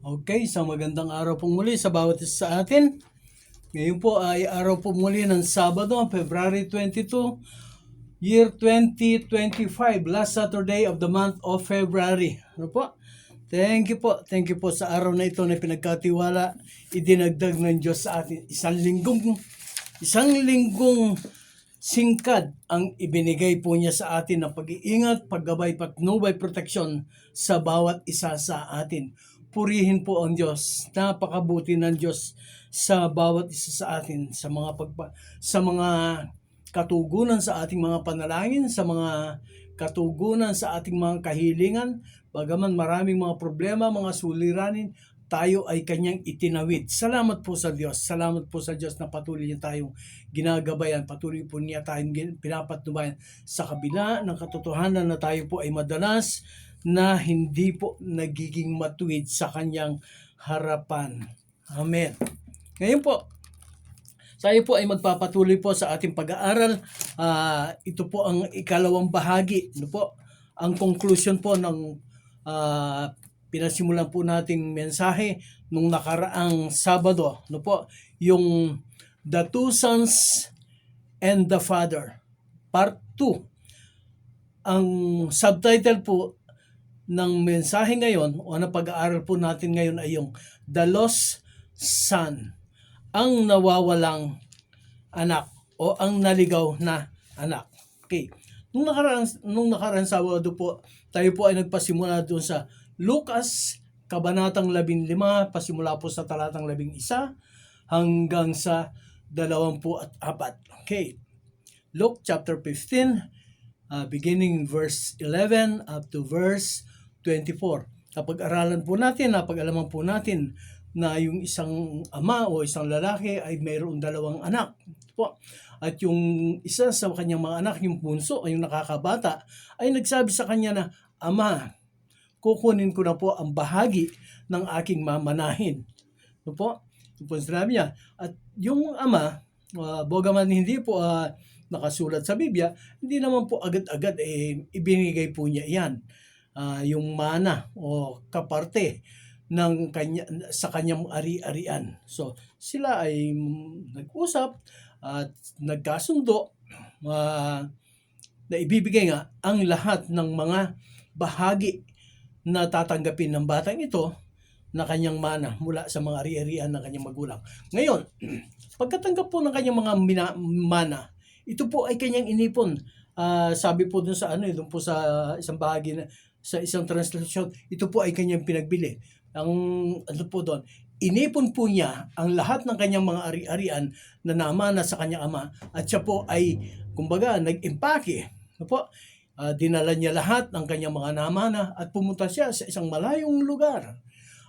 Okay, sa magandang araw po muli sa bawat isa sa atin. Ngayon po ay araw po muli ng Sabado, February 22, year 2025, last Saturday of the month of February. Ano po? Thank you po. Thank you po sa araw na ito na pinagkatiwala, idinagdag ng Diyos sa atin. Isang linggong singkad ang ibinigay po niya sa atin ng pag-iingat, paggabay, patnubay, proteksyon sa bawat isa sa atin. Purihin po ang Diyos. Napakabuti ng Diyos sa bawat isa sa atin, sa mga katugunan sa ating mga panalangin, sa mga katugunan sa ating mga kahilingan. Bagaman maraming mga problema, mga suliranin, tayo ay kanyang itinawid. Salamat po sa Diyos. Salamat po sa Diyos na patuloy niya tayong ginagabayan. Patuloy po niya tayong pinapatnubayan sa kabila ng katotohanan na tayo po ay madalas na hindi po nagiging matuwid sa kanyang harapan. Amen. Ngayon po, tayo po ay magpapatuloy po sa ating pag-aaral. Ito po ang ikalawang bahagi. Ano po? Ang conclusion po ng pinasimulan po nating mensahe nung nakaraang Sabado. Ano po? Yung The Two Sons and the Father, Part 2. Ang subtitle po ng mensahe ngayon o na pag-aaral po natin ngayon ay yung The Lost Son, ang nawawalang anak o ang naligaw na anak. Okay. Nung nakaraan Sabado po, tayo po ay nagpasimula doon sa Lucas kabanatang 15, pasimula po sa talatang 11 hanggang sa 24. Okay. Luke chapter 15, beginning verse 11 up to verse 24. Napag-alaman po natin na yung isang ama o isang lalaki ay mayroong dalawang anak. At yung isa sa kanyang mga anak, yung bunso ay yung nakakabata, ay nagsabi sa kanya na, "Ama, kukunin ko na po ang bahagi ng aking mamanahin." Ito po sinabi niya. At yung ama, bagaman hindi po nakasulat sa Biblia, hindi naman po agad-agad ibinigay po niya yan. Yung mana o kaparte sa kanyang ari-arian. So, sila ay nag-usap at nagkasundo na ibibigay nga ang lahat ng mga bahagi na tatanggapin ng batang ito na kanyang mana mula sa mga ari-arian ng kanyang magulang. Ngayon, pagkatanggap po ng kanyang mga mana, ito po ay kanyang inipon. Sabi po dun sa doon po sa isang bahagi na sa isang translation, ito po ay kanyang pinagbili. Ang po doon, inipon po niya ang lahat ng kanyang mga ari-arian na namana sa kanyang ama at siya po ay, kumbaga, nag-impake. Dinala niya lahat ng kanyang mga namana at pumunta siya sa isang malayong lugar.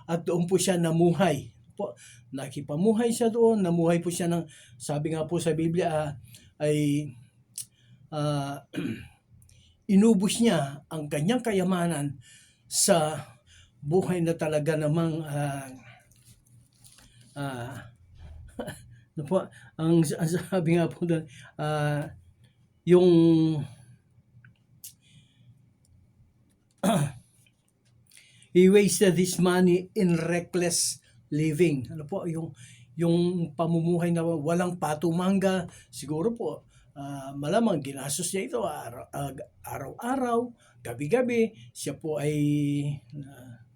At doon po siya namuhay. Nakipamuhay siya doon, namuhay po siya ng, sabi nga po sa Biblia, ay inubos niya ang kanyang kayamanan sa buhay na talaga namang ang sabi nga po doon, yung he wasted his money in reckless living. Yung pamumuhay na walang patumangga, siguro po malamang ginastos niya ito araw-araw, gabi-gabi. Siya po ay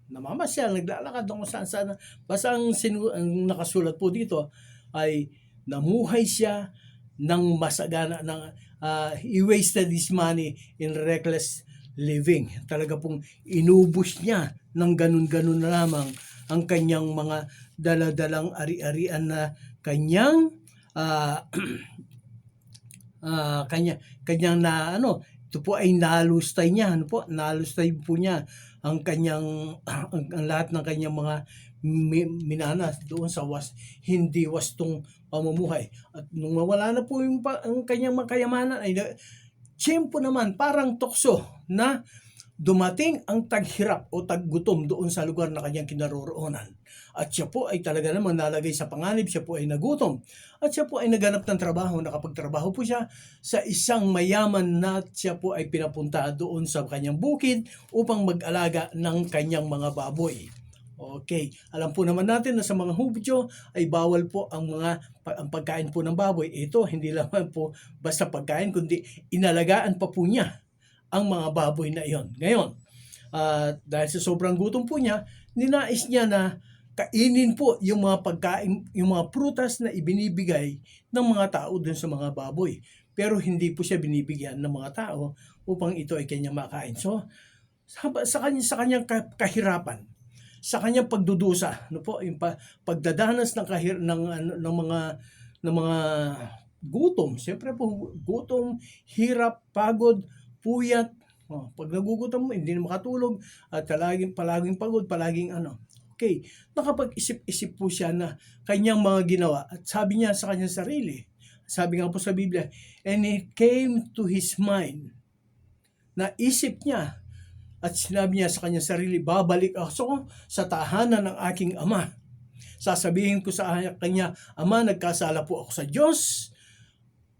namamasyal, naglalakad kung saan-saan. Basta ang nakasulat po dito ay namuhay siya ng masagana, he wasted his money in reckless living. Talaga pong inubos niya ng ganun-ganun na lamang ang kanyang mga daladalang ari-arian na kanyang kanyang ito po ay nalustay niya. Nalustay po niya ang kanyang ang lahat ng kanyang mga minana doon sa hindi wastong pamumuhay. At nung mawala na po ang kanyang makayamanan, ay tiyempo naman parang tukso na dumating ang taghirap o taggutom doon sa lugar na kanyang kinaroroonan. At siya po ay talaga naman nalagay sa panganib, siya po ay nagutom. At siya po ay naganap ng trabaho, nakapagtrabaho po siya sa isang mayaman na siya po ay pinapunta doon sa kanyang bukid upang mag-alaga ng kanyang mga baboy. Okay, alam po naman natin na sa mga Hudyo ay bawal po ang pagkain po ng baboy. Ito, hindi lamang po basta pagkain, kundi inalagaan pa po niya ang mga baboy na iyon. Ngayon, dahil sa sobrang gutom po niya, ninais niya na kainin po yung mga pagkain, yung mga prutas na ibinibigay ng mga tao dun sa mga baboy. Pero hindi po siya binibigyan ng mga tao upang ito ay kanyang makain. So, sa kanyang kahirapan, sa kanyang pagdudusa, ano po, yung pagdadanas ng mga gutom. Siyempre po, gutom, hirap, pagod, puyat. Pag nagugutom mo, hindi na makatulog at palaging pagod, palaging ano. Okay, nakapag-isip-isip po siya na kanyang mga ginawa at sabi niya sa kanyang sarili, sabi nga po sa Biblia, and it came to his mind, na isip niya at sinabi niya sa kanyang sarili, babalik ako sa tahanan ng aking ama. Sasabihin ko sa kanya, Ama, nagkasala po ako sa Diyos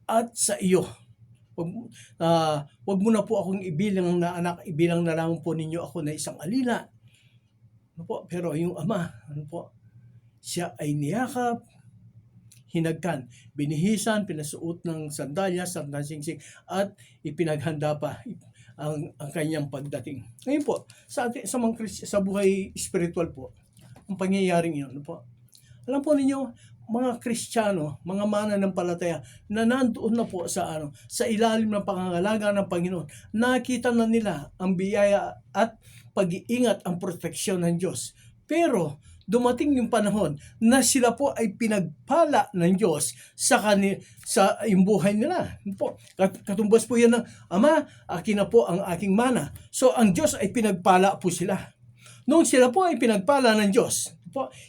at sa iyo. Wag mo na po akong ibilang na anak, ibilang na lang po ninyo ako na isang alila. Ano po? Pero yung ama, ano po? Siya ay niyakap, hinagkan, binihisan, pinasuot ng sandalyas, sandalsingsing, at ipinaghanda pa ang kanyang pagdating. Ngayon po, sa buhay spiritual po, ang pangyayaring yun, ano po? Alam po ninyo, mga Kristiyano, mga mananampalataya na nandoon na po sa ilalim ng pangangalaga ng Panginoon, nakita na nila ang biyaya at pag-iingat, ang proteksyon ng Diyos. Pero dumating yung panahon na sila po ay pinagpala ng Diyos sa yung buhay nila. Katumbas po yan ng, Ama, akin na po ang aking mana. So ang Diyos ay pinagpala po sila. Noong sila po ay pinagpala ng Diyos,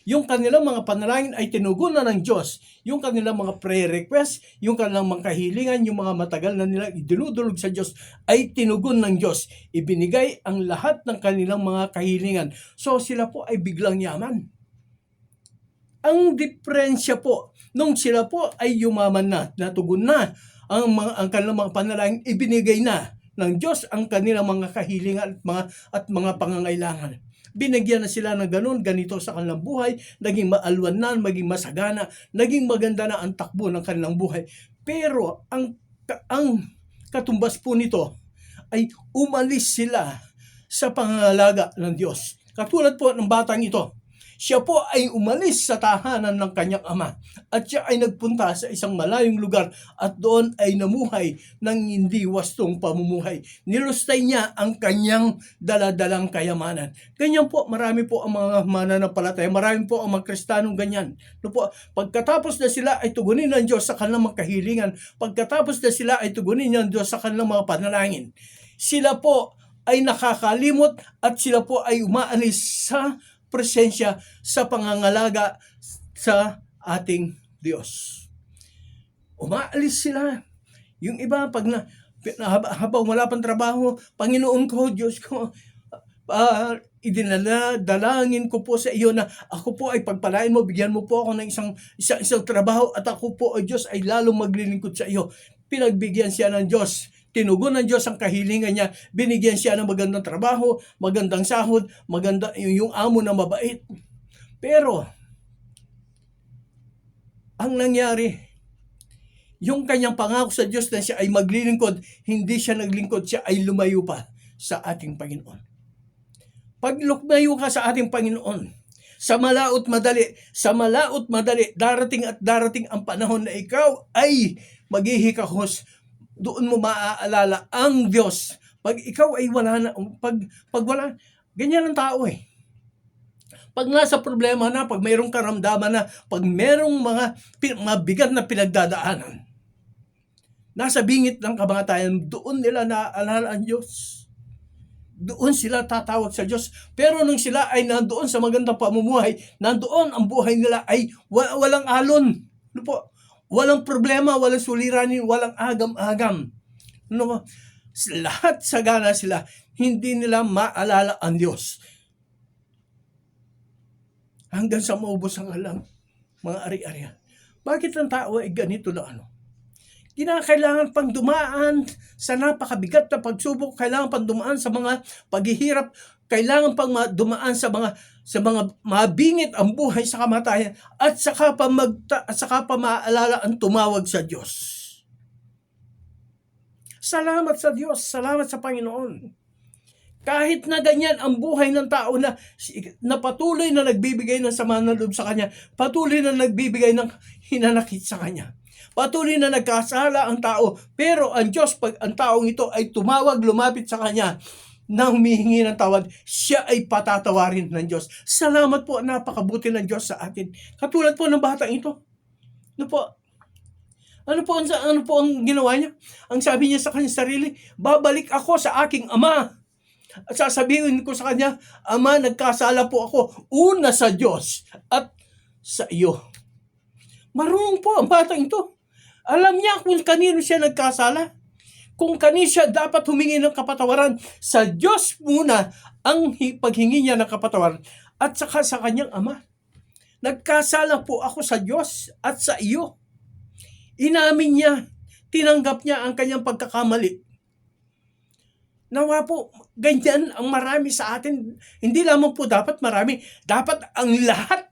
yung kanilang mga panalangin ay tinugunan ng Diyos. Yung kanilang mga prayer request, yung kanilang mga kahilingan, yung mga matagal na nilang idinudulog sa Diyos ay tinugon ng Diyos. Ibinigay ang lahat ng kanilang mga kahilingan. So sila po ay biglang yaman. Ang diferensya po, nung sila po ay yumaman na, natugon na, ang kanilang mga panalangin, ibinigay na ng Diyos ang kanilang mga kahilingan at mga pangangailangan. Binigyan na sila ng ganito sa kanilang buhay, naging maalwanan, maging masagana, naging maganda na ang takbo ng kanilang buhay. Pero ang katumbas po nito ay umalis sila sa pangangalaga ng Diyos. Katulad po ng batang ito, siya po ay umalis sa tahanan ng kanyang ama at siya ay nagpunta sa isang malayong lugar at doon ay namuhay ng hindi wastong pamumuhay. Nilustay niya ang kanyang daladalang kayamanan. Ganyan po, marami po ang mga mananampalataya, marami po ang mga Kristiyanong ganyan. Pagkatapos na sila ay tugunin ng Diyos sa kanilang mga kahilingan, pagkatapos na sila ay tugunin ng Diyos sa kanilang mga panalangin, sila po ay nakakalimot at sila po ay umaalis sa presensya, sa pangangalaga sa ating Diyos. Umaalis sila. Yung iba, habang wala pang trabaho, Panginoon ko, Diyos ko, dalangin ko po sa iyo na ako po ay pagpalain mo, bigyan mo po ako ng isang trabaho at ako po, o Diyos, ay lalong maglilingkod sa iyo. Pinagbigyan siya ng Diyos. Tinugon ng Diyos ang kahilingan niya, binigyan siya ng magandang trabaho, magandang sahod, maganda yung amo na mabait. Pero, ang nangyari, yung kanyang pangako sa Diyos na siya ay maglilingkod, hindi siya naglingkod, siya ay lumayo pa sa ating Panginoon. Pag lumayo ka sa ating Panginoon, sa malaot madali, darating ang panahon na ikaw ay maghihikahos. Doon mo maaalala ang Diyos. Pag ikaw ay wala na, pag wala, ganyan ang tao eh. Pag nasa problema na, pag mayroong karamdaman na, pag mayroong mga bigat na pinagdadaanan, nasa bingit ng kamatayan, doon nila naaalala ang Diyos. Doon sila tatawag sa Diyos. Pero nung sila ay nandoon sa magandang pamumuhay, nandoon ang buhay nila ay walang alon. Ano po? Walang problema, walang suliranin, walang agam-agam. No? Lahat sagana sila, hindi nila maalala ang Diyos. Hanggang sa maubos ang alam, mga ari-arian. Bakit ang tao ay ganito na ano? Kinakailangan pang dumaan sa napakabigat na pagsubok, kailangan pang dumaan sa mga paghihirap, kailangan pang dumaan sa mga mabingit ang buhay sa kamatayan at saka pa maalala ang tumawag sa Diyos. Salamat sa Diyos, salamat sa Panginoon. Kahit na ganyan ang buhay ng tao na patuloy na nagbibigay ng sama ng loob sa Kanya, patuloy na nagbibigay ng hinanakit sa Kanya, patuloy na nagkasala ang tao, pero ang Diyos, pag ang taong ito ay tumawag, lumapit sa Kanya, nang humihingi ng tawad, siya ay patatawarin ng Diyos. Salamat po, napakabuti ng Diyos sa atin. Katulad po ng batang ito. Ano po ang ginawa niya? Ang sabi niya sa kanyang sarili, babalik ako sa aking ama. At sasabihin ko sa kanya, Ama, nagkasala po ako, una sa Diyos at sa iyo. Marunong po ang batang ito. Alam niya kung kanino siya nagkasala. Kung kanino siya dapat humingi ng kapatawaran. Sa Diyos muna ang paghingi niya ng kapatawaran at saka sa kanyang ama. Nagkasala po ako sa Diyos at sa iyo. Inamin niya, tinanggap niya ang kanyang pagkakamali. Nawa po, ganyan ang marami sa atin. Hindi lamang po dapat marami, dapat ang lahat.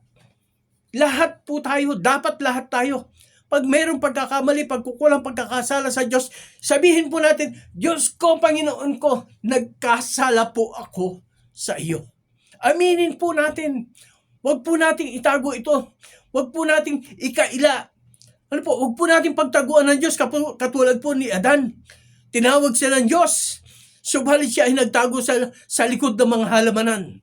Lahat po tayo, dapat lahat tayo. Pag mayroong pagkakamali, pagkukulang pagkakasala sa Diyos, sabihin po natin, Diyos ko, Panginoon ko, nagkasala po ako sa iyo. Aminin po natin. Huwag po nating itago ito. Huwag po nating ikaila. Huwag po natin pagtaguan ng Diyos katulad po ni Adan. Tinawag siya ng Diyos. Subalit siya ay nagtago sa likod ng mga halamanan.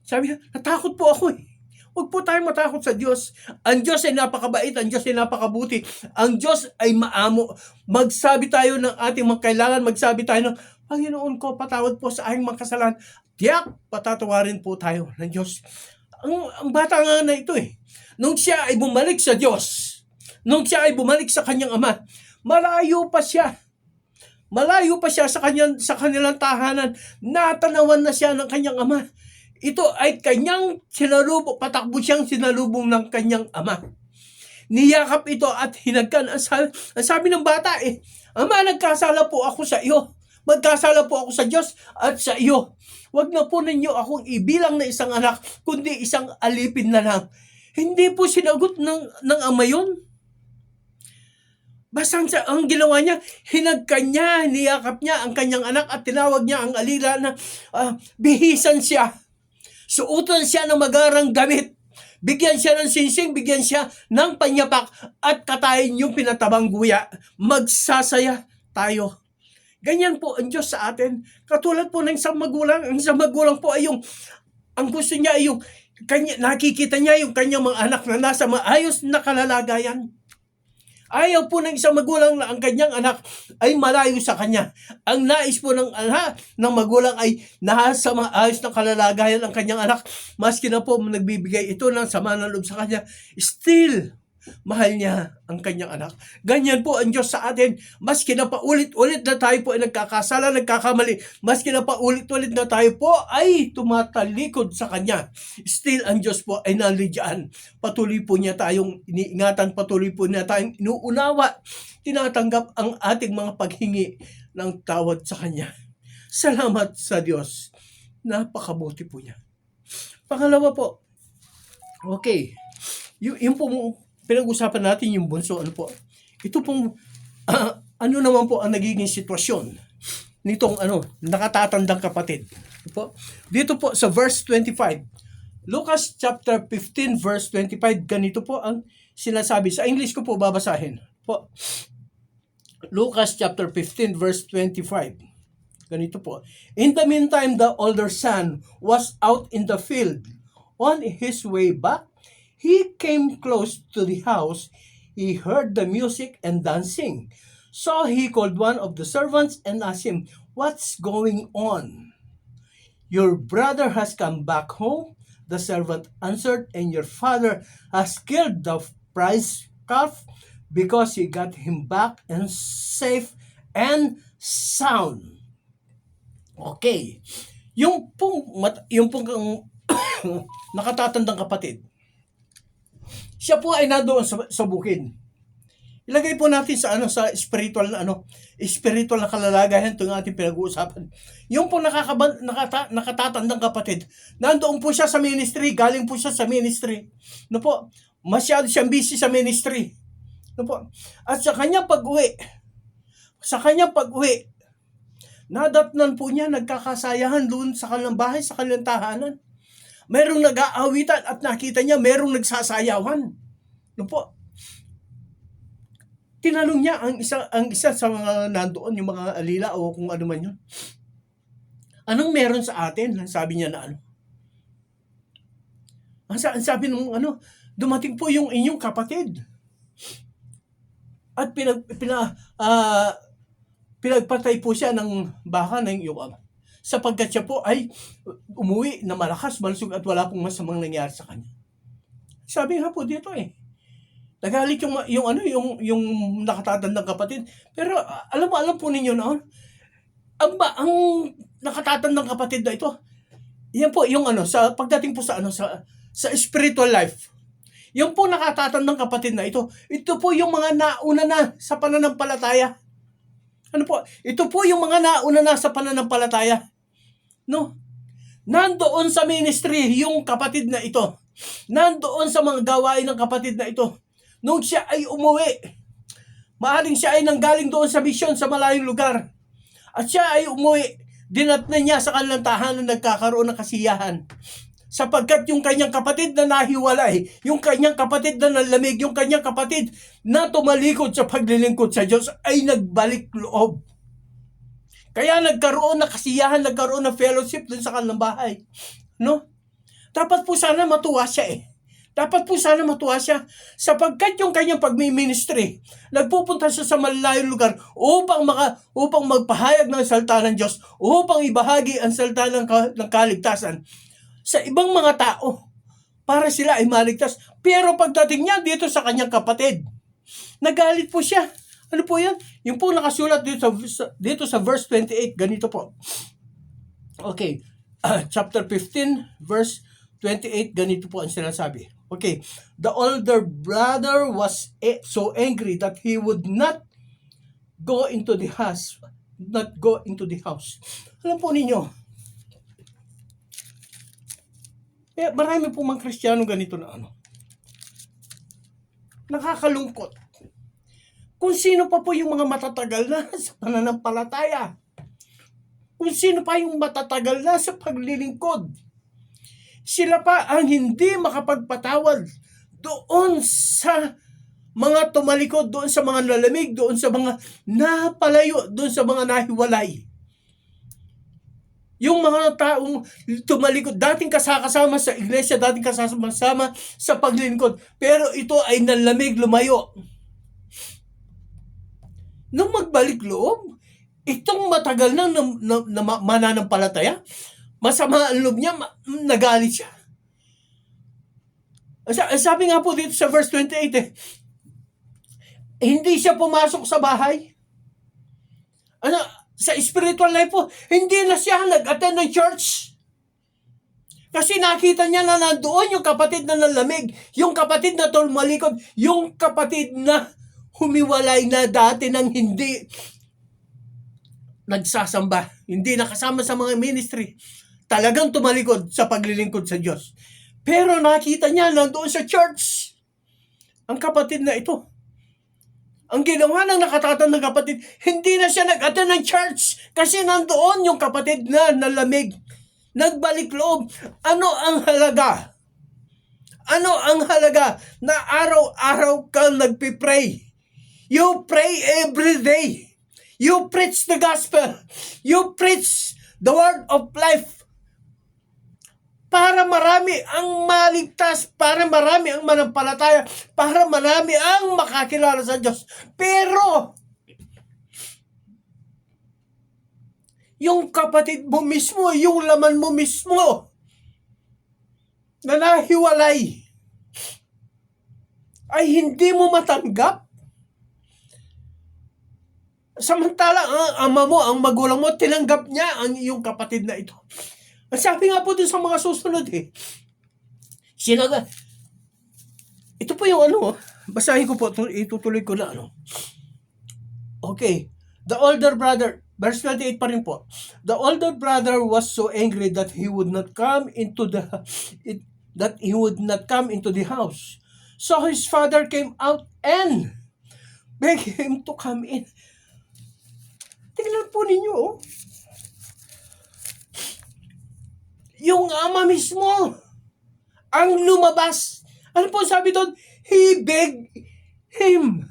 Sabi niya, natakot po ako eh. Huwag po tayong matakot sa Diyos. Ang Diyos ay napakabait, ang Diyos ay napakabuti. Ang Diyos ay maamo. Magsabi tayo ng ating mga kailangan, magsabi tayo ng, Panginoon ko, patawad po sa aking mga kasalanan. Tiyak, patatawarin po tayo ng Diyos. Ang bata nga na ito eh. Nung siya ay bumalik sa Diyos, nung siya ay bumalik sa kanyang ama, malayo pa siya sa kanilang tahanan. Natanawan na siya ng kanyang ama. Ito ay kanyang sinalubong, patakbo siyang sinalubong ng kanyang ama. Niyakap ito at hinagkan. Ang sabi ng bata eh, Ama, nagkasala po ako sa iyo. Magkasala po ako sa Diyos at sa iyo. Huwag na po ninyo akong ibilang na isang anak, kundi isang alipin na lang. Hindi po sinagot ng ama yun. Basta ang ginawa niya, hinagkan niya, niyakap niya ang kanyang anak at tinawag niya ang alila na bihisan siya. Suotan siya ng magarang damit. Bigyan siya ng sinsing, bigyan siya ng panyapak at katayin yung pinatabang guya. Magsasaya tayo. Ganyan po ang Diyos sa atin. Katulad po ng isang magulang. Ang isang magulang po ay ang gusto niya ay nakikita niya yung kanyang mga anak na nasa maayos na kalalagayan. Ayaw po ng isang magulang na ang kanyang anak ay malayo sa kanya. Ang nais po ng magulang ay nasa maayos na kalalagayan ang kanyang anak. Maski na po nagbibigay ito ng sama ng loob sa kanya, still mahal niya ang kanyang anak. Ganyan po ang Diyos sa atin. Maski na paulit-ulit na tayo po ay nagkakasala, nagkakamali, maski na paulit-ulit na tayo po ay tumatalikod sa Kanya, still ang Diyos po ay nandiyan. Patuloy po niya tayong iniingatan, patuloy po niya tayong inuunawa, tinatanggap ang ating mga paghingi ng tawad sa Kanya. Salamat sa Diyos. Napakabuti po niya. Pangalawa po, okay, yung po pinag-usapan natin yung bunso, ito pong, ano naman po ang nagiging sitwasyon nitong nakatatandang kapatid. Dito po sa verse 25, Lucas chapter 15 verse 25, ganito po ang sinasabi. Sa English ko po babasahin. Lucas chapter 15 verse 25, ganito po. In the meantime, the older son was out in the field. On his way back, he came close to the house. He heard the music and dancing. So he called one of the servants and asked him, "What's going on?" "Your brother has come back home," the servant answered, "and your father has killed the prize calf because he got him back and safe and sound." Okay. Yung pong nakatatandang kapatid, siya po ay nandoon sa bukid. Ilagay po natin sa sa spiritual na spiritual na kalalagayan itong ating pinag-uusapan. Yung po nakatatandang kapatid, nandoon po siya sa ministry, galing po siya sa ministry. No po, masyado siyang busy sa ministry. No po. At sa kanyang pag-uwi, nadatnan po niya, nagkakasayahan doon sa kanilang bahay, sa kanilang tahanan. Merong nag-aawitan at nakita niya merong nagsasayawan. No po. Tinanong niya ang isa sa mga nandoon, yung mga alila o kung ano man yun. Anong meron sa atin? Sabi niya na Ang sabi nung dumating po yung inyong kapatid. At pinagpatay po siya ng baka ng iyong ama. Sapagkat siya po ay umuwi na malakas, malusog at wala pong masamang nangyari sa kanya. Sabi nga po dito nagalit yung nakatatandang kapatid. Pero alam po ninyo noon, ang nakatatandang kapatid na ito, yan po yung sa pagdating po sa spiritual life. Yung po nakatatandang kapatid na ito po yung mga nauna na sa pananampalataya. Ito po yung mga nauna na sa pananampalataya. No? Nandoon sa ministry yung kapatid na ito. Nandoon sa mga gawain ng kapatid na ito. Nung siya ay umuwi, maaring siya ay nanggaling doon sa misyon sa malayong lugar. At siya ay umuwi, dinatnan niya sa kanilang tahanan, nagkakaroon ng kasiyahan. Sapagkat yung kanyang kapatid na nahiwalay, yung kanyang kapatid na nalamig, yung kanyang kapatid na tumalikod sa paglilingkod sa Diyos ay nagbalik loob. Kaya nagkaroon ng kasiyahan, nagkaroon ng fellowship dun sa kanilang bahay. No? Dapat po sana matuwa siya Dapat po sana matuwa siya sapagkat yung kanyang pagmi-ministry, nagpupunta siya sa malalayong lugar upang magpahayag ng salita ng Diyos, upang ibahagi ang salita ng kaligtasan sa ibang mga tao para sila ay maligtas. Pero pagdating niya dito sa kanyang kapatid, nagalit po siya. Ano po yan? Yung po nakasulat dito sa verse 28, ganito po. Okay, chapter 15, verse 28, ganito po ang sinasabi. Okay, the older brother was so angry that he would not go into the house. Alam po ninyo, marami po mga Kristiyano ganito na nakakalungkot. Kung sino pa po yung mga matatagal na sa pananampalataya. Kung sino pa yung matatagal na sa paglilingkod. Sila pa ang hindi makapagpatawad doon sa mga tumalikod, doon sa mga lalamig, doon sa mga napalayo, doon sa mga nahiwalay. Yung mga taong tumalikod, dating kasama sa iglesia, dating kasama sa paglilingkod, pero ito ay nalamig, lumayo. Nung magbalik loob, itong matagal na mananampalataya, masama ang loob niya, nagalit siya. Sabi nga po dito sa verse 28, hindi siya pumasok sa bahay. Sa spiritual life po, hindi na siya nag-attend ng church. Kasi nakita niya na nandoon yung kapatid na nalamig, yung kapatid na tumalikod, yung kapatid na humiwalay na dati nang hindi nagsasamba, hindi nakasama sa mga ministry. Talagang tumalikod sa paglilingkod sa Diyos. Pero nakita niya nandoon sa church ang kapatid na ito. Ang ginawa ng nakatatandang kapatid, hindi na siya nag-attend ng church kasi nandoon yung kapatid na nalamig. Nagbalik loob. Ano ang halaga? Ano ang halaga na araw-araw kang nagpipray? You pray every day. You preach the gospel. You preach the word of life. Para marami ang maligtas, para marami ang manampalataya, para marami ang makakilala sa Diyos. Pero, yung kapatid mo mismo, yung laman mo mismo, na nahiwalay, ay hindi mo matanggap. Samantala, ang ama mo, ang magulang mo, tinanggap niya ang iyong kapatid na ito. Sabi nga po dun sa mga susunod ito po yung Basahin ko po, itutuloy ko na ano. Okay. The older brother, verse 28 pa rin po. The older brother was so angry that he would not come into the house. So his father came out and begged him to come in. Tingnan po ninyo, oh. Yung ama mismo ang lumabas. Ano po sabi doon? He begged him.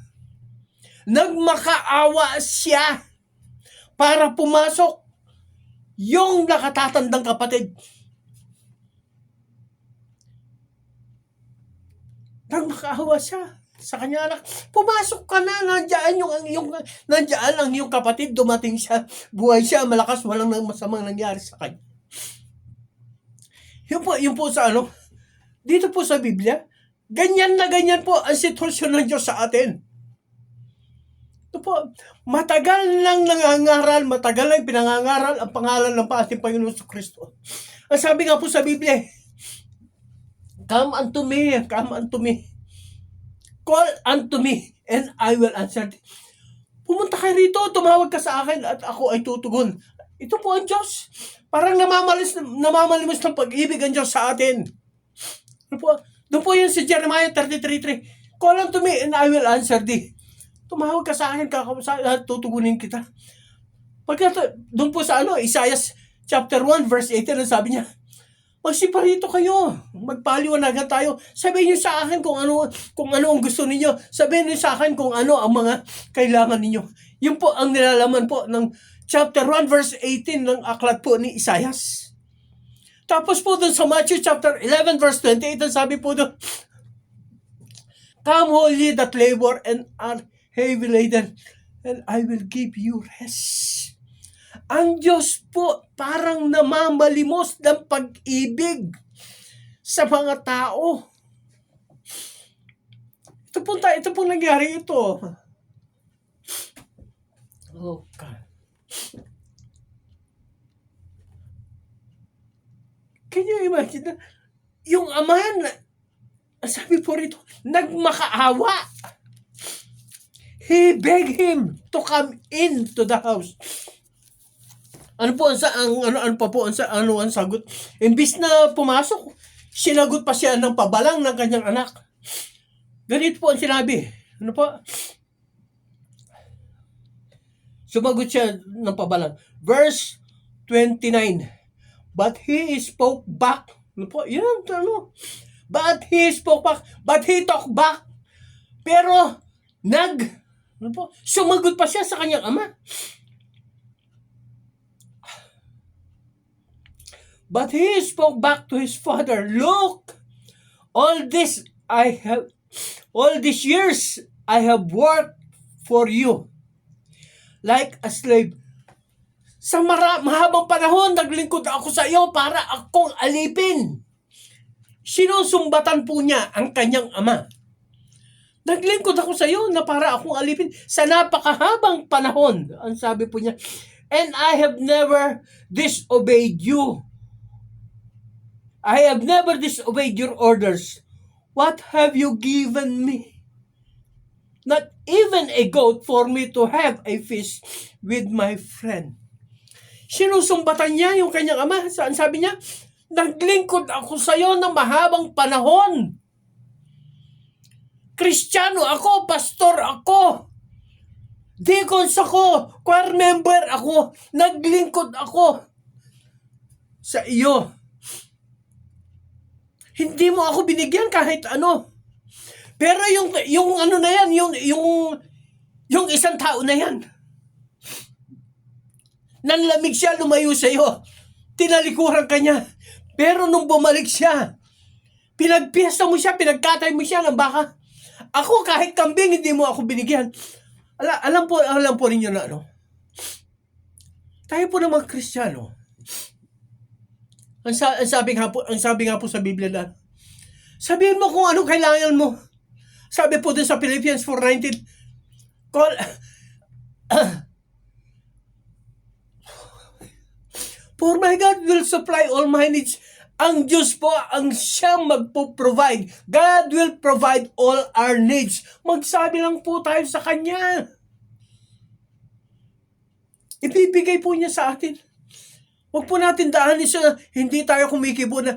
Nagmakaawa siya para pumasok yung nakatatandang kapatid. Nagmakaawa siya sa kanya anak. Pumasok ka na, nandiyan ang iyong kapatid, dumating siya, buhay siya, malakas, walang masamang nangyari sa kanya. Yun po sa ano, dito po sa Biblia, ganyan na ganyan po ang sitwasyon ng Diyos sa atin. Ito po, matagal nang nangangaral, matagal nang pinangangaral ang pangalan ng ating Panginoon sa Kristo. Ang sabi nga po sa Biblia, come unto me, call unto me, and I will answer. Pumunta kayo rito, tumawag ka sa akin, at ako ay tutugon. Ito po ang Diyos. Parang namamalimos ng pag-ibig ang Diyos sa atin. Doon po yun si Jeremiah 33:3. Call unto me, and I will answer thee. Tumawag ka sa akin, tutugunin kita. Doon po sa Isaiah chapter 1 verse 18, sabi niya, magsiparito kayo, magpaliwanagan tayo. Sabihin niyo sa akin kung ano ang gusto niyo. Sabihin niyo sa akin kung ano ang mga kailangan niyo. Yun po ang nilalaman po ng chapter 1 verse 18 ng aklat po ni Isaiah. Tapos po doon sa Matthew chapter 11 verse 28, sabi po doon, come all ye that labor and are heavy laden, and I will give you rest. Ang Diyos po parang namamalimos ng pag-ibig sa mga tao. Ito po nangyari ito. Okay. Can you imagine? Yung ama, sabi po rito, nagmakaawa. He begged him to come into the house. Ano ang sagot? Imbis na pumasok, sinagot pa siya ng pabalang ng kanyang anak. Ganito po ang sinabi. Ano po? Sumagot siya ng pabalang. Verse 29. But he spoke back. Ano po? Yan, ano? But he spoke back. But he talked back. Pero, sumagot pa siya sa kanyang ama. But he spoke back to his father, look, all these years I have worked for you like a slave. Sa mahabang panahon, naglingkod ako sa iyo para akong alipin. Sinusumbatan po niya ang kanyang ama. Naglingkod ako sa iyo na para akong alipin sa napakahabang panahon. Ang sabi po niya, and I have never disobeyed you. I have never disobeyed your orders. What have you given me? Not even a goat for me to have a feast with my friend. Sinusumbatan niya yung kanyang ama. Saan sabi niya? Naglingkod ako sa iyo ng mahabang panahon. Kristiyano ako, pastor ako. Deacons ako, choir member ako. Naglingkod ako sa iyo. Hindi mo ako binigyan kahit ano. Pero yung ano na yan, yung isang tao na yan, nanlamig siya, lumayo sa iyo. Tinalikuran ka niya. Pero nung bumalik siya, pinagpiyesta mo siya, pinagkatay mo siya ng baka. Ako kahit kambing, hindi mo ako binigyan. Alam po ninyo na ano. Tayo po ng mga Kristiyano, ang sabi nga po sa Biblia na, sabihin mo kung ano kailangan mo. Sabi po din sa Philippians 4:19, for my God will supply all my needs Ang Diyos po ang siyang magpo-provide. God will provide all our needs. Magsabi lang po tayo sa Kanya. Ibibigay po niya sa atin. Huwag po natin daanin siya, hindi tayo kumikibo na,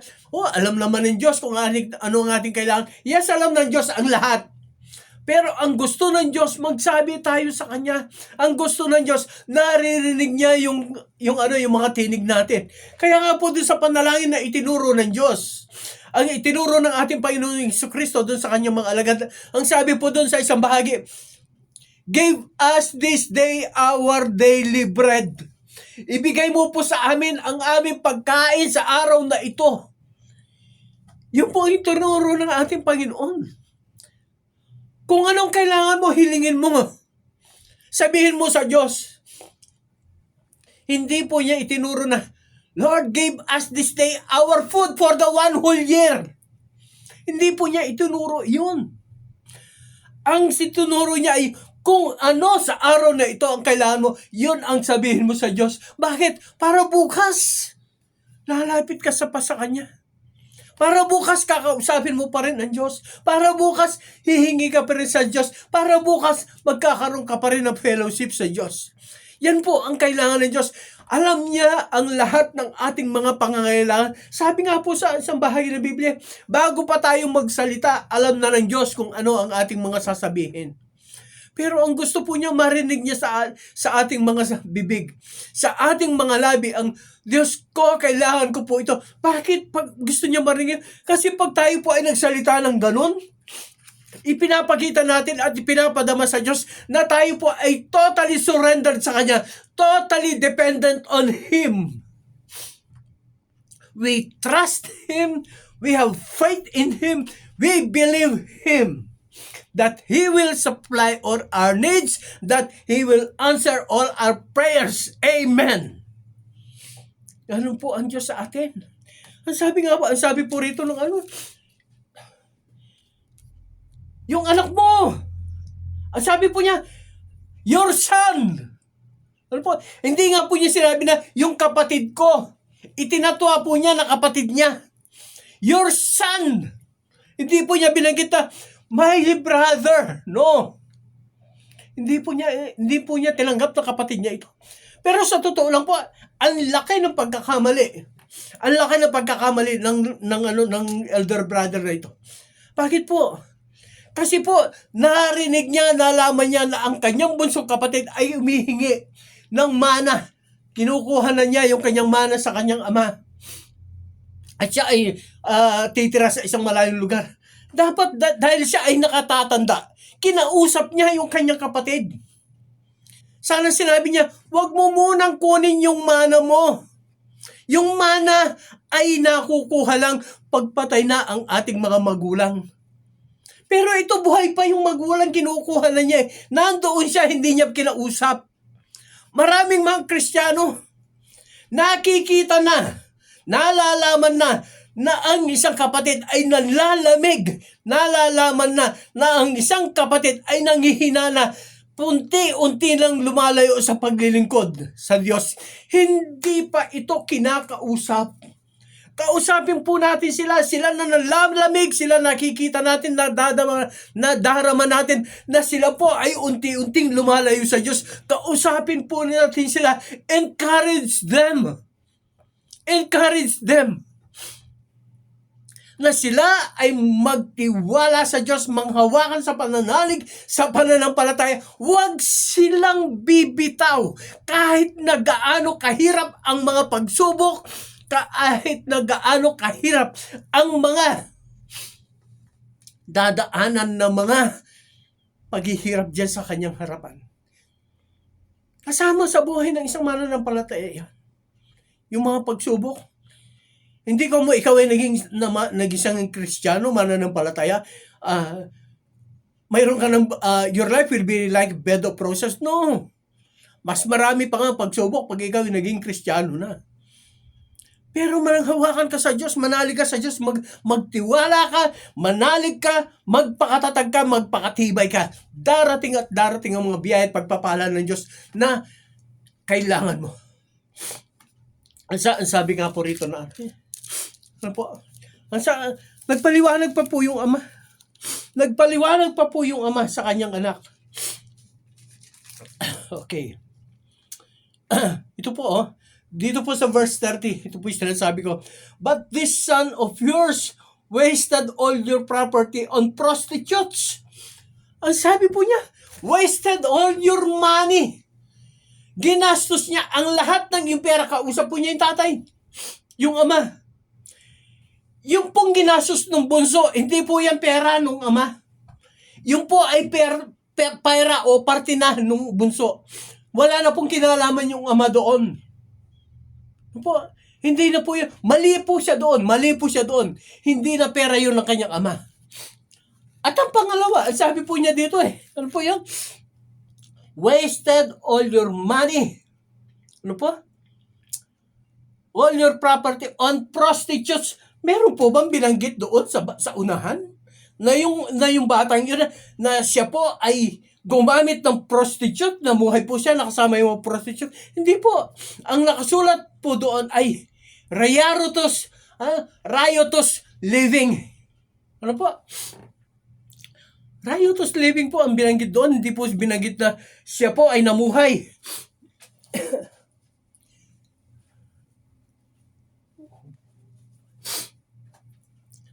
alam naman ng Diyos kung ano ang ating kailangan. Yes, alam ng Diyos ang lahat. Pero ang gusto ng Diyos, magsabi tayo sa Kanya. Ang gusto ng Diyos, naririnig niya yung mga tinig natin. Kaya nga po doon sa panalangin na itinuro ng Diyos, ang itinuro ng ating Panginoong Jesucristo doon sa Kanyang mga alagad, ang sabi po doon sa isang bahagi, "Give us this day our daily bread." Ibigay mo po sa amin ang aming pagkain sa araw na ito. Yun po ang itinuro ng ating Panginoon. Kung anong kailangan mo, hilingin mo. Sabihin mo sa Diyos. Hindi po niya itinuro na, "Lord, give us this day our food for the one whole year." Hindi po niya itinuro yun. Ang situnuro niya ay, kung ano sa araw na ito ang kailangan mo, yun ang sabihin mo sa Diyos. Bakit? Para bukas, lalapit ka sa Kanya. Para bukas, kakausapin mo pa rin ang Diyos. Para bukas, hihingi ka pa rin sa Diyos. Para bukas, magkakaroon ka pa rin ng fellowship sa Diyos. Yan po ang kailangan ng Diyos. Alam niya ang lahat ng ating mga pangangailangan. Sabi nga po sa isang bahagi ng Biblia, bago pa tayong magsalita, alam na ng Diyos kung ano ang ating mga sasabihin. Pero ang gusto po niya, marinig niya sa ating mga bibig, sa ating mga labi, ang Diyos ko, kailangan ko po ito. Bakit gusto niya marinig? Kasi pag tayo po ay nagsalita ng ganun, ipinapakita natin at ipinapadama sa Diyos na tayo po ay totally surrendered sa Kanya, totally dependent on Him. We trust Him, we have faith in Him, we believe Him that He will supply all our needs, that He will answer all our prayers. Amen. Ganun po ang Diyos sa atin. Ang sabi po rito ng yung anak mo. Ang sabi po niya, your son. Hindi nga po niya sinabi na yung kapatid ko. Itinatwa po niya na kapatid niya. Your son. Hindi po niya binanggit na, my brother. No. Hindi po niya tinanggap na kapatid niya ito. Pero sa totoo lang po, ang laki ng pagkakamali. Ang laki ng pagkakamali ng elder brother na ito. Bakit po? Kasi po, narinig niya, nalaman niya na ang kanyang bunsong kapatid ay humihingi ng mana. Kinukuha na niya yung kanyang mana sa kanyang ama. At siya ay titira sa isang malayong lugar. Dapat dahil siya ay nakatatanda, kinausap niya yung kanyang kapatid. Sana sinabi niya, huwag mo munang kunin yung mana mo. Yung mana ay nakukuha lang pagpatay na ang ating mga magulang. Pero ito, buhay pa yung magulang, kinukuha na niya. Nandoon siya, hindi niya kinausap. Maraming mga Kristiyano, nakikita na, nalalaman na ang isang kapatid ay nanlalamig. Nalalaman na ang isang kapatid ay nangihinana. Unti-unti lang lumalayo sa paglilingkod sa Diyos. Hindi pa ito kinakausap. Kausapin po natin sila na nanlalamig, sila nakikita natin, nadarama natin na sila po ay unti-unting lumalayo sa Diyos. Kausapin po natin sila, encourage them na sila ay magtiwala sa Diyos, manghawakan sa pananalig, sa pananampalataya. Huwag silang bibitaw kahit na gaano kahirap ang mga pagsubok, kahit na gaano kahirap ang mga dadaanan ng mga paghihirap dyan sa kanyang harapan. Kasama sa buhay ng isang mananampalataya yan. Yung mga pagsubok. Hindi ko mo ikaw ay naging Kristiyano, mananampalataya, mayroon ka ng, your life will be like bed of roses. No. Mas marami pa nga pagsubok pag ikaw ay naging Kristiyano na. Pero mananghawakan ka sa Diyos, manalig ka sa Diyos, magtiwala ka, manalig ka, magpakatatag ka, magpakatibay ka. Darating at darating ang mga biyaya at pagpapala ng Diyos na kailangan mo. Ang sabi nga po rito na, Ano po? Nagpaliwanag pa po yung ama. Nagpaliwanag pa po yung ama sa kanyang anak. Okay. Ito po, dito po sa verse 30, ito po yung sinasabi ko, but this son of yours wasted all your property on prostitutes. Ang sabi po niya, wasted all your money. Ginastos niya ang lahat ng yung pera. Kausap po niya yung tatay, yung ama. Yung pong ginastos ng bunso, hindi po yan pera nung ama. Yung po ay pera o parte na nung bunso. Wala na pong kinalaman yung ama doon. Po, hindi na po yun. Mali po siya doon. Hindi na pera yun ng kanyang ama. At ang pangalawa, sabi po niya dito ano po yun? Wasted all your money. Ano po? All your property on prostitutes. Meron po bang binanggit doon sa unahan? Na yung batang yun na siya po ay gumamit ng prostitute, namuhay po siya, nakasama yung prostitute. Hindi po. Ang nakasulat po doon ay riotous living. Ano po? Riotous living po ang binanggit doon. Hindi po binanggit na siya po ay namuhay.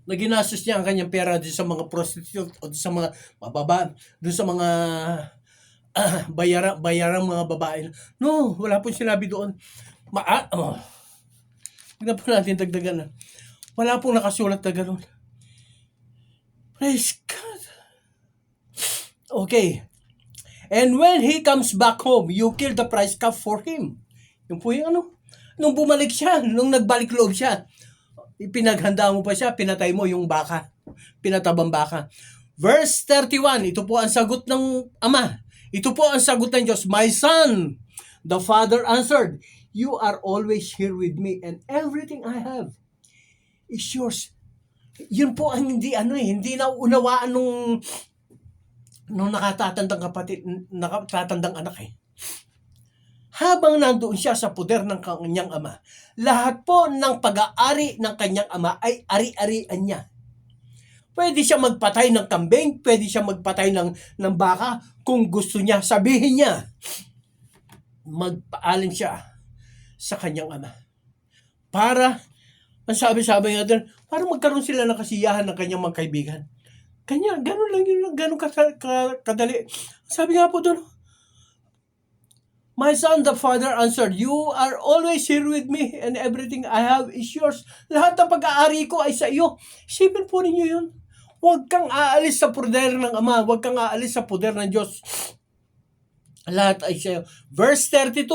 Na ginastos niya ang kanyang pera doon sa mga prostitute o sa mga mababa, doon sa mga bayarang mga babae. No, wala po sinabi doon. Tignan po natin dagdagan. Wala pong nakasulat na gano'n. Praise God. Okay. And when he comes back home, you kill the price cap for him. Yung po yung nung bumalik siya, nung nagbalik loob siya, ipinaghanda mo pa siya, pinatay mo yung baka, pinatabang baka. Verse 31, ito po ang sagot ng ama. Ito po ang sagot ng Diyos. My son, the father answered, you are always here with me and everything I have is yours. Yun po ang hindi na unawaan nung nakatatandang kapatid, nakatatandang anak Habang nandoon siya sa poder ng kanyang ama, lahat po ng pag-aari ng kanyang ama ay ari-arian niya. Pwede siya magpatay ng kambing, pwede siya magpatay ng baka, kung gusto niya, sabihin niya, magpaalin siya sa kanyang ama. Para, ang sabi-sabi nga doon, para magkaroon sila ng kasiyahan ng kanyang mga kaibigan. Kanya, ganun lang yun, ganun kadali. Sabi nga po doon, my son, the father answered, you are always here with me and everything I have is yours. Lahat ng pag-aari ko ay sa iyo. Isipin po ninyo yun. Huwag kang aalis sa poder ng Ama. Huwag kang aalis sa poder ng Diyos. Lahat ay sa iyo. Verse 32,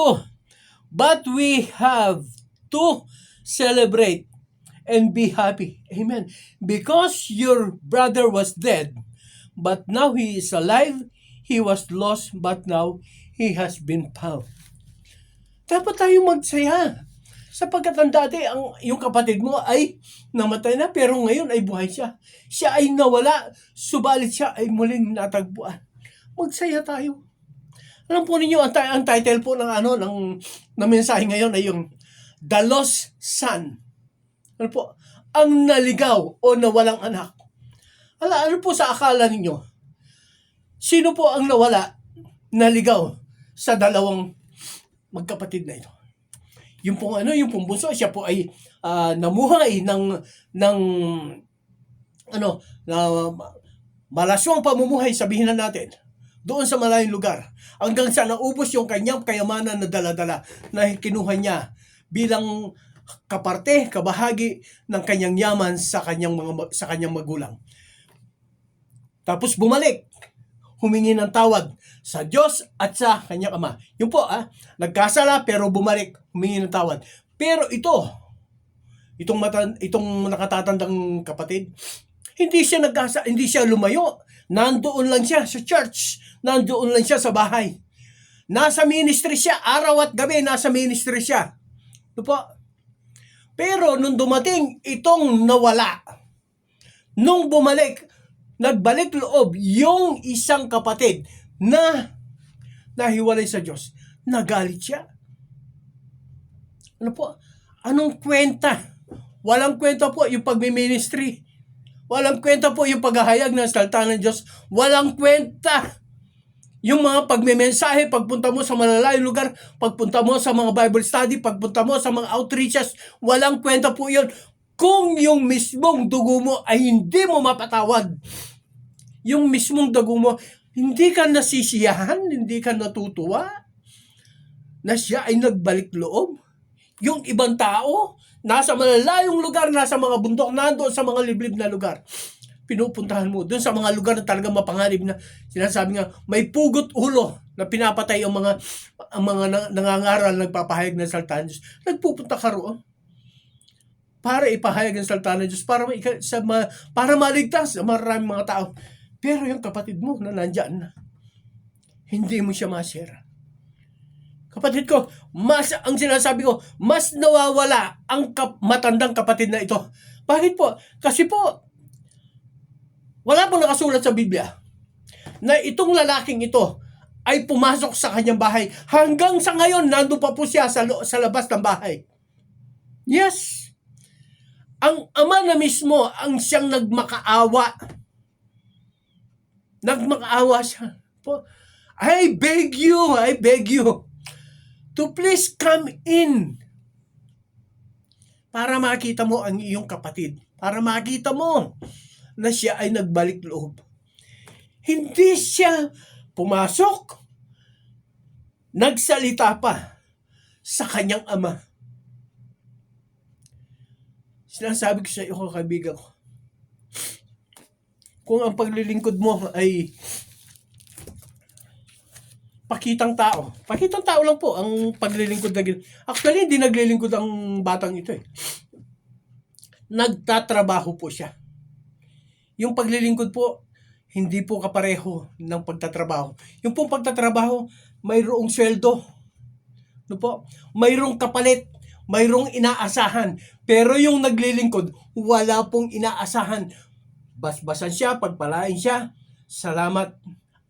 but we have to celebrate and be happy. Amen. Because your brother was dead, but now he is alive. He was lost, but now he has been found. Dapat tayo magsaya. Sapagkat ang dati, yung kapatid mo ay namatay na, pero ngayon ay buhay siya. Siya ay nawala, subalit siya ay muling natagpuan. Magsaya tayo. Alam po ninyo, ang title po ng mensahe ngayon ay yung The Lost Son. Ano po? Ang naligaw o nawalang anak. Ano po sa akala ninyo? Sino po ang nawala, naligaw sa dalawang magkapatid na ito? Yung pong bunso, siya po ay namuhay ng malaswang pamumuhay, sabihin na natin, doon sa malayong lugar. Hanggang sa naubos yung kanyang kayamanan na dala-dala na kinuha niya bilang kabahagi ng kanyang yaman sa kanyang magulang. Tapos bumalik, humingi ng tawad sa Diyos at sa kanyang ama. Yun po, nagkasala pero bumalik, humingi ng tawad. Pero itong nakatatandang kapatid, hindi siya lumayo. Nandoon lang siya sa church. Nandoon lang siya sa bahay. Nasa ministry siya, araw at gabi nasa ministry siya. Ito po. Pero nung dumating itong nawala, nung bumalik, nagbalik loob yung isang kapatid na nahiwalay sa Diyos. Nagalit siya. Ano po? Anong kwenta? Walang kwenta po yung pagmi-ministry. Walang kwenta po yung paghahayag ng salita ng Diyos. Walang kwenta yung mga pagmemensahe, pagpunta mo sa malalayong lugar, pagpunta mo sa mga Bible study, pagpunta mo sa mga outreaches, walang kwenta po yun. Kung yung mismong dugo mo ay hindi mo mapatawad, yung mismong dugo mo, hindi ka nasisiyahan, hindi ka natutuwa, na siya ay nagbalik loob. Yung ibang tao, nasa malalayong lugar, nasa mga bundok, nandoon sa mga liblib na lugar, pinupuntahan mo doon sa mga lugar na talagang mapanganib na sinasabi nga may pugot ulo na pinapatay ang mga nangangaral, nagpapahayag ng salita ng Diyos. Nagpupunta ka roon para ipahayag ng salita ng Diyos, para maligtas ang maraming mga tao. Pero yung kapatid mo na nandyan na, hindi mo siya masira. Kapatid ko, ang sinasabi ko, mas nawawala ang matandang kapatid na ito. Bakit po? Kasi po, wala pong nakasulat sa Biblia na itong lalaking ito ay pumasok sa kanyang bahay. Hanggang sa ngayon, nandun pa po siya sa labas ng bahay. Yes. Ang ama na mismo ang siyang nagmakaawa. Nagmakaawa siya. I beg you to please come in para makita mo ang iyong kapatid. Para makita mo na siya ay nagbalik loob. Hindi siya pumasok, nagsalita pa sa kanyang ama. Sinasabi ko sa iyo, kaibigan ko, kung ang paglilingkod mo ay pakitang tao lang po ang paglilingkod na gano'n. Actually, hindi naglilingkod ang batang ito eh. Nagtatrabaho po siya. Yung paglilingkod po, hindi po kapareho ng pagtatrabaho. Yung pong pagtatrabaho, mayroong sweldo. No po? Mayroong kapalit. Mayroong inaasahan. Pero yung naglilingkod, wala pong inaasahan. Basbasan siya, pagpalain siya. Salamat.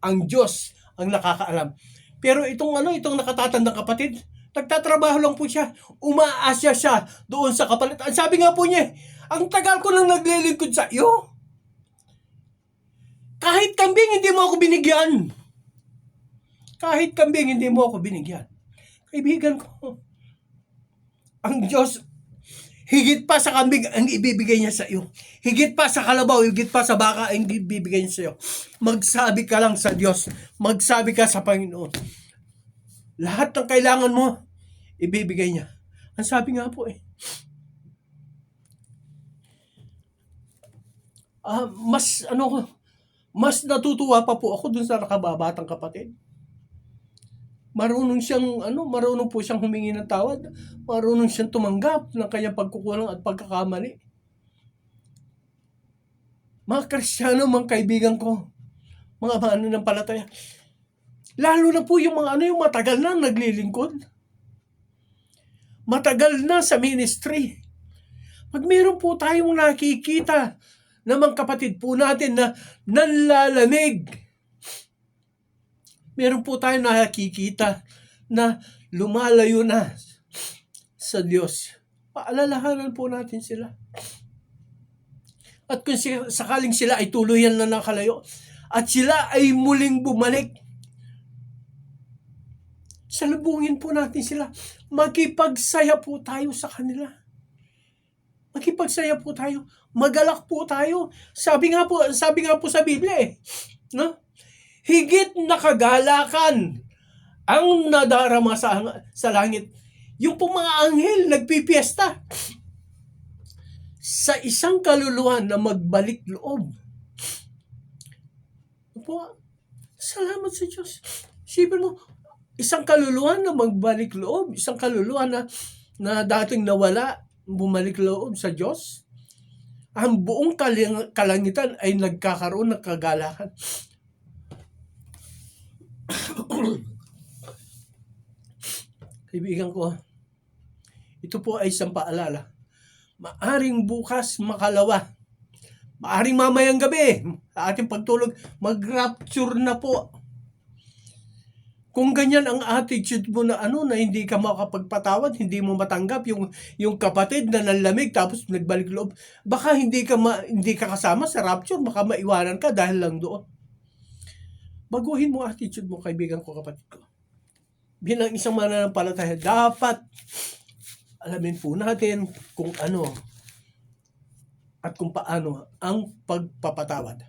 Ang Diyos ang nakakaalam. Pero itong nakatatandang kapatid, nagtatrabaho lang po siya. Umaasya siya doon sa kapalit. Ang sabi nga po niya, ang tagal ko nang naglilingkod sa iyo. Kahit kambing, hindi mo ako binigyan. Kaibigan ko, ang Diyos, higit pa sa kambing ang ibibigay niya sa iyo. Higit pa sa kalabaw, higit pa sa baka ang ibibigay niya sa iyo. Magsabi ka lang sa Diyos. Magsabi ka sa Panginoon. Lahat ng kailangan mo, ibibigay niya. Ang sabi nga po mas natutuwa pa po ako dun sa nakababatang kapatid. Marunong po siyang humingi ng tawad. Marunong siyang tumanggap ng kanyang pagkukulang at pagkakamali. Mga Kristiyano, mga kaibigan ko, mga mananampalataya, lalo na po yung yung matagal na naglilingkod. Matagal na sa ministry. Pag meron po tayong nakikita na mga kapatid po natin na nanlalamig, meron po tayong nakikita na lumalayo na sa Diyos, paalalahanan po natin sila. At kung sakaling sila ay tuluyan na nakalayo at sila ay muling bumalik, salubungin po natin sila. Makipagsaya po tayo sa kanila. Makipagsaya po tayo. Magalak po tayo. Sabi nga po sa Biblia no? Higit na kagalakan ang nadarama sa langit. Yung pong mga anghel nagpipiesta sa isang kaluluwa na magbalik loob. Po, salamat sa Diyos. Isipin mo, isang kaluluwa na magbalik loob, isang kaluluwa na dating nawala, bumalik loob sa Diyos. Ang buong kalangitan ay nagkakaroon ng kagalakan. Kaibigan ko, ito po ay isang paalala. Maaring bukas makalawa. Maaring mamayang gabi sa ating pagtulog, mag-rapture na po. Kung ganyan ang attitude mo na na hindi ka makapagpatawad, hindi mo matanggap yung kapatid na nanlamig tapos nagbalik loob, baka hindi ka kasama sa rapture, baka maiwanan ka dahil lang doon. Baguhin mo attitude mo, kaibigan ko, kapatid ko. Bilang isang mananampalataya, dapat alamin po natin kung ano at kung paano ang pagpapatawad.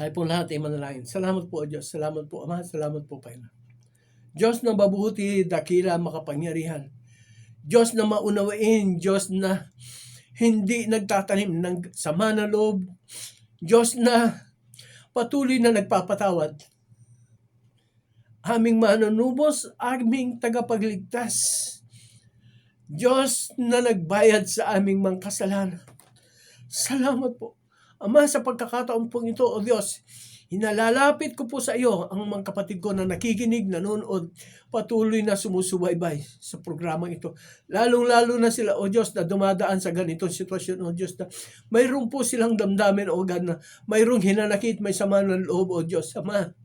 Tayo po lahat ay manalangin. Salamat po, Diyos. Salamat po, Ama. Salamat po, Panginoon. Diyos na mabuti, dakila, makapangyarihan. Diyos na maunawain. Diyos na hindi nagtatanim ng sama na loob. Diyos na patuloy na nagpapatawad. Aming manunubos, aming tagapagligtas. Diyos na nagbayad sa aming mga kasalanan. Salamat po, Ama, sa pagkakataon pong ito, O Diyos. Hinalalapit ko po sa iyo ang mga kapatid ko na nakikinig, nanonood, patuloy na sumusubaybay sa programang ito. Lalong-lalo na sila, O Diyos, na dumadaan sa ganitong sitwasyon, O Diyos, na mayroon po silang damdamin, O God, na mayroong hinanakit, may sama ng loob, O Diyos, Ama.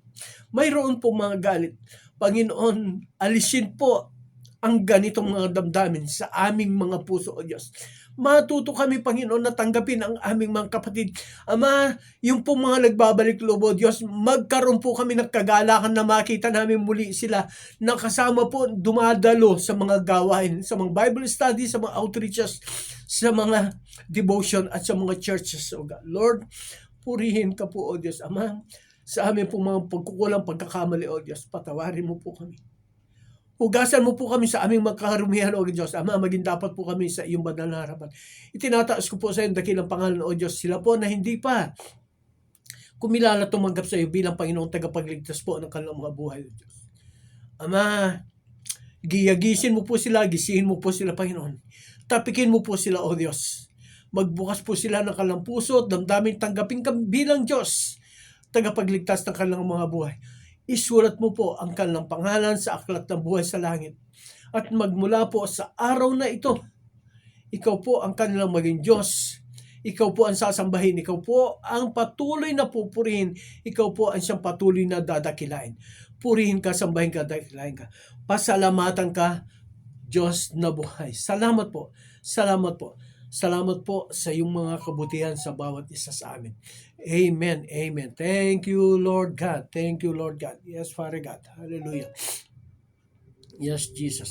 Mayroon po mga galit. Panginoon, alisin po ang ganitong mga damdamin sa aming mga puso, O Diyos. Matuto kami, Panginoon, na tanggapin ang aming mga kapatid. Ama, yung po mga nagbabalik loob, O Diyos, magkaroon po kami ng kagalakan na makita namin muli sila na kasama po dumadalo sa mga gawain, sa mga Bible study, sa mga outreaches, sa mga devotion at sa mga churches, O God. Lord, purihin ka po, O Diyos, Ama. Sa amin po mga pagkukulang, pagkakamali, O Diyos, patawarin mo po kami. Hugasan mo po kami sa aming magkarumihan, O Diyos. Ama, maging dapat po kami sa iyong banal na harapan. Itinataas ko po sa iyong dakilang pangalan, O Diyos. Sila po na hindi pa kumilala, tumanggap sa iyo bilang Panginoong tagapagligtas po ng kanilang mga buhay, O Diyos. Ama, giyagisin mo po sila, gisihin mo po sila, Panginoon. Tapikin mo po sila, O Diyos. Magbukas po sila ng kanilang puso at damdamin, tanggapin ka bilang Diyos, tagapagligtas ng kanilang mga buhay. Isulat mo po ang kanilang pangalan sa aklat ng buhay sa langit. At magmula po sa araw na ito, ikaw po ang kanilang maging Diyos. Ikaw po ang sasambahin. Ikaw po ang patuloy na pupurihin. Ikaw po ang siyang patuloy na dadakilain. Purihin ka, sambahin ka, dadakilain ka. Pasalamatan ka, Diyos na buhay. Salamat po. Salamat po. Salamat po sa iyong mga kabutihan sa bawat isa sa amin. Amen. Amen. Thank you, Lord God. Thank you, Lord God. Yes, Father God. Hallelujah. Yes, Jesus.